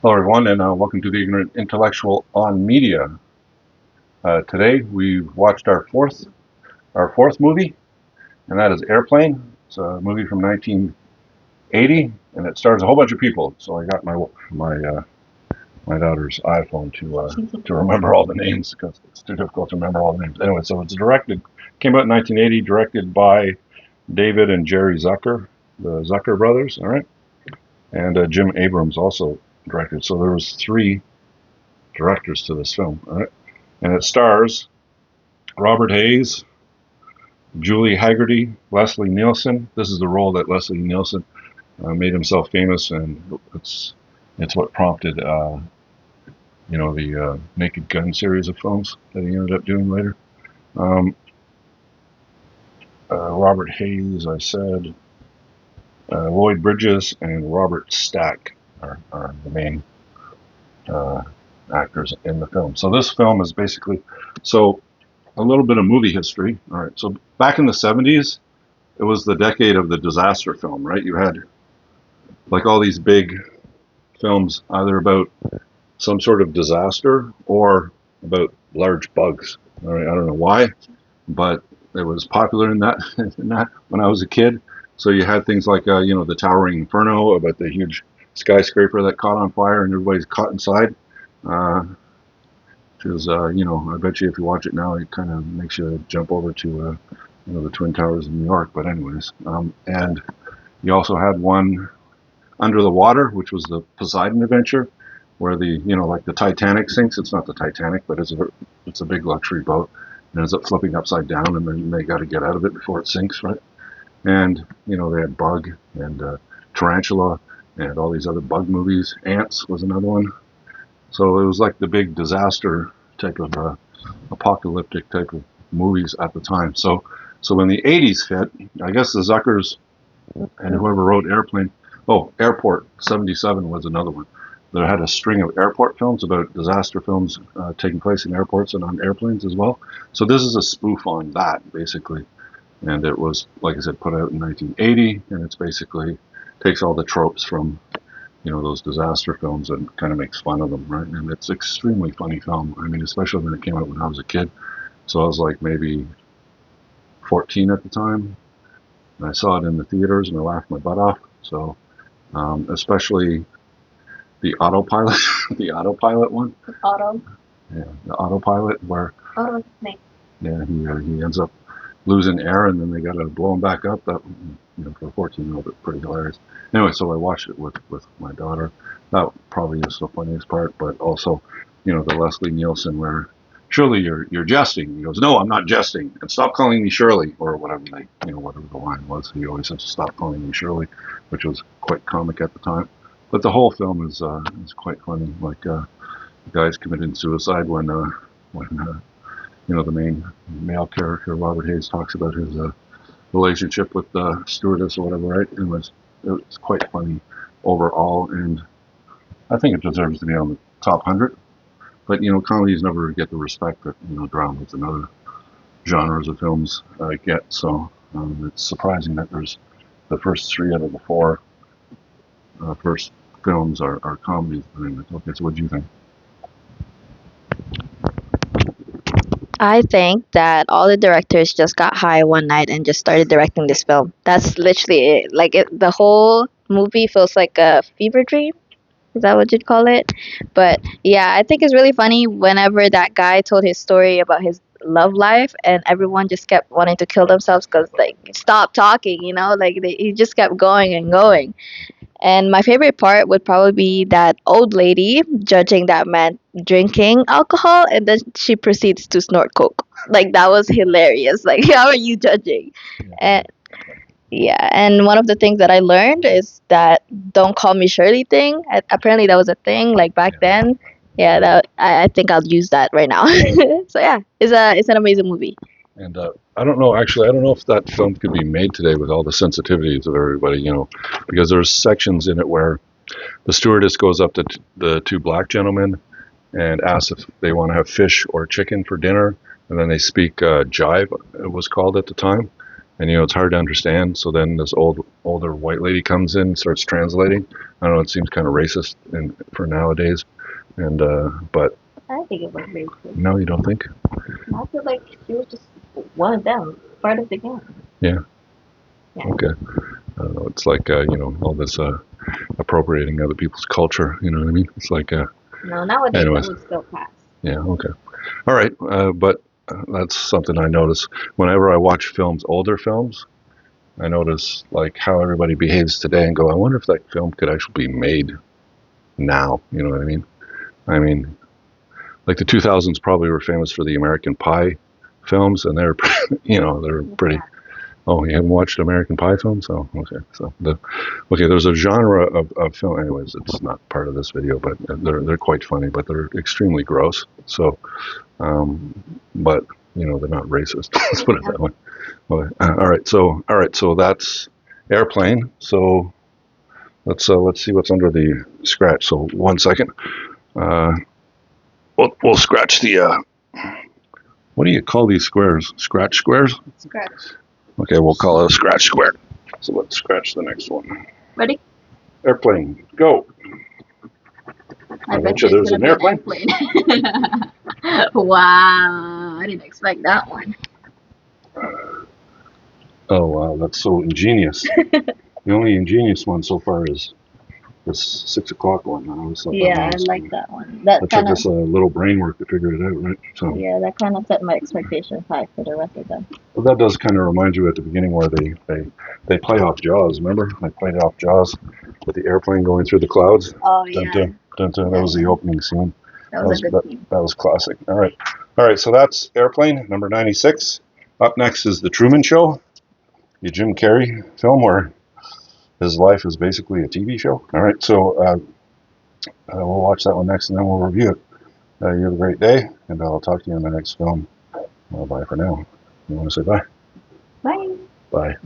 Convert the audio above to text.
Hello, everyone, and welcome to the Ignorant Intellectual on Media. Today, we've watched our fourth movie, and that is Airplane. It's a movie from 1980, and it stars a whole bunch of people. So I got my daughter's iPhone to remember all the names because it's too difficult to remember all the names. Anyway, so it's came out in 1980, directed by David and Jerry Zucker, the Zucker brothers. All right, and Jim Abrams also directed. So there was three directors to this film. All right. And it stars Robert Hayes, Julie Haggerty, Leslie Nielsen. This is the role that Leslie Nielsen made himself famous, and it's what prompted the Naked Gun series of films that he ended up doing later. Robert Hayes, I said, Lloyd Bridges, and Robert Stack are the main actors in the film. So this film is basically a little bit of movie history. All right. So back in the 70s, it was the decade of the disaster film, right? You had like all these big films either about some sort of disaster or about large bugs. All right. I don't know why, but it was popular in that when I was a kid. So you had things like the Towering Inferno about the huge skyscraper that caught on fire and everybody's caught inside. Because I bet you if you watch it now, it kind of makes you jump over to the Twin Towers in New York. But anyways, and you also had one under the water, which was the Poseidon Adventure, where like the Titanic sinks. It's not the Titanic, but it's a big luxury boat, and ends up flipping upside down, and then they got to get out of it before it sinks, right? And they had Bug and Tarantula and all these other bug movies. Ants was another one. So it was like the big disaster type of apocalyptic type of movies at the time. So when the 80s hit, I guess the Zuckers and whoever wrote Airplane, Airport 77 was another one. That had a string of airport films about disaster films taking place in airports and on airplanes as well. So this is a spoof on that, basically. And it was, like I said, put out in 1980, and it's basically takes all the tropes from those disaster films and kind of makes fun of them, right? And it's extremely funny film. I mean, especially when it came out when I was a kid. So I was like maybe 14 at the time. And I saw it in the theaters and I laughed my butt off. So especially the autopilot, the autopilot one. Auto. Yeah, the autopilot where Auto name. yeah he ends up losing air and then they got to blow him back up. That for a 14-year-old, it's pretty hilarious. Anyway, so I watched it with my daughter. That probably is the funniest part, but also, the Leslie Nielsen where Shirley, you're jesting. He goes, no, I'm not jesting, and stop calling me Shirley or whatever whatever the line was. He always says, stop calling me Shirley, which was quite comic at the time. But the whole film is quite funny. Like the guy's committing suicide when the main male character Robert Hayes talks about his relationship with the stewardess or whatever, right? It was quite funny overall, and I think it deserves to be on the top 100. But comedies never get the respect that dramas and other genres of films get. So it's surprising that there's the first three out of the four first films are comedies. Okay, so what do you think? I think that all the directors just got high one night and just started directing this film. That's literally it. The whole movie feels like a fever dream. Is that what you'd call it? But yeah, I think it's really funny whenever that guy told his story about his love life and everyone just kept wanting to kill themselves because stop talking, he just kept going and going. And my favorite part would probably be that old lady judging that man drinking alcohol and then she proceeds to snort coke. That was hilarious. How are you judging? And yeah, and one of the things that I learned is that don't call me Shirley thing. Apparently that was a thing back then. Yeah, I think I'll use that right now. So yeah, it's an amazing movie. And I don't know, actually, I don't know if that film could be made today with all the sensitivities of everybody, because there's sections in it where the stewardess goes up to the two black gentlemen and asks if they want to have fish or chicken for dinner. And then they speak jive, it was called at the time. and it's hard to understand. So then this older white lady comes in, starts translating. I don't know. It seems kind of racist for nowadays, and but I think it was racist. no, you don't think? I feel like she was just one of them, part of the gang. Yeah. Yeah. Okay. I don't know. It's like all this appropriating other people's culture. You know what I mean? It's like No, nowadays anyways. that would still pass. Yeah. Okay. All right. But that's something I notice whenever I watch films, older films. I notice like how everybody behaves today, and go, I wonder if that film could actually be made now. You know what I mean? I mean, like the 2000s probably were famous for the American Pie films, and they're they're pretty. Oh, you haven't watched American Pie films? Oh, okay. So there's a genre of film. Anyways, it's not part of this video, but they're quite funny, but they're extremely gross. So, but they're not racist. Let's put it that way. Okay. All right. So that's Airplane. So let's see what's under the scratch. So 1 second. Uh, we'll scratch the. What do you call these squares? Scratch squares? Scratch. Okay, we'll call it a scratch square. So let's scratch the next one. Ready? Airplane, go. I bet bet you you it's there's gonna an be an airplane. Wow, I didn't expect that one. Oh wow, that's so ingenious. The only ingenious one so far is this 6 o'clock one. I always thought Yeah, that I one was like that one. That That kind took of us a little brain work to figure it out, right? So set my expectations high for the rest of them. well, that does kind of remind you at the beginning where they play off Jaws. Remember, they played off Jaws with the airplane going through the clouds. Oh Dun, yeah, dun, dun, dun. That was the opening scene. that was a good scene. That was classic. All right. So that's Airplane number 96. Up next is The Truman Show, the Jim Carrey film where his life is basically a TV show. All right. So we'll watch that one next, and then we'll review it. You have a great day, and I'll talk to you in the next film. Bye for now. You want to say bye? Bye. Bye.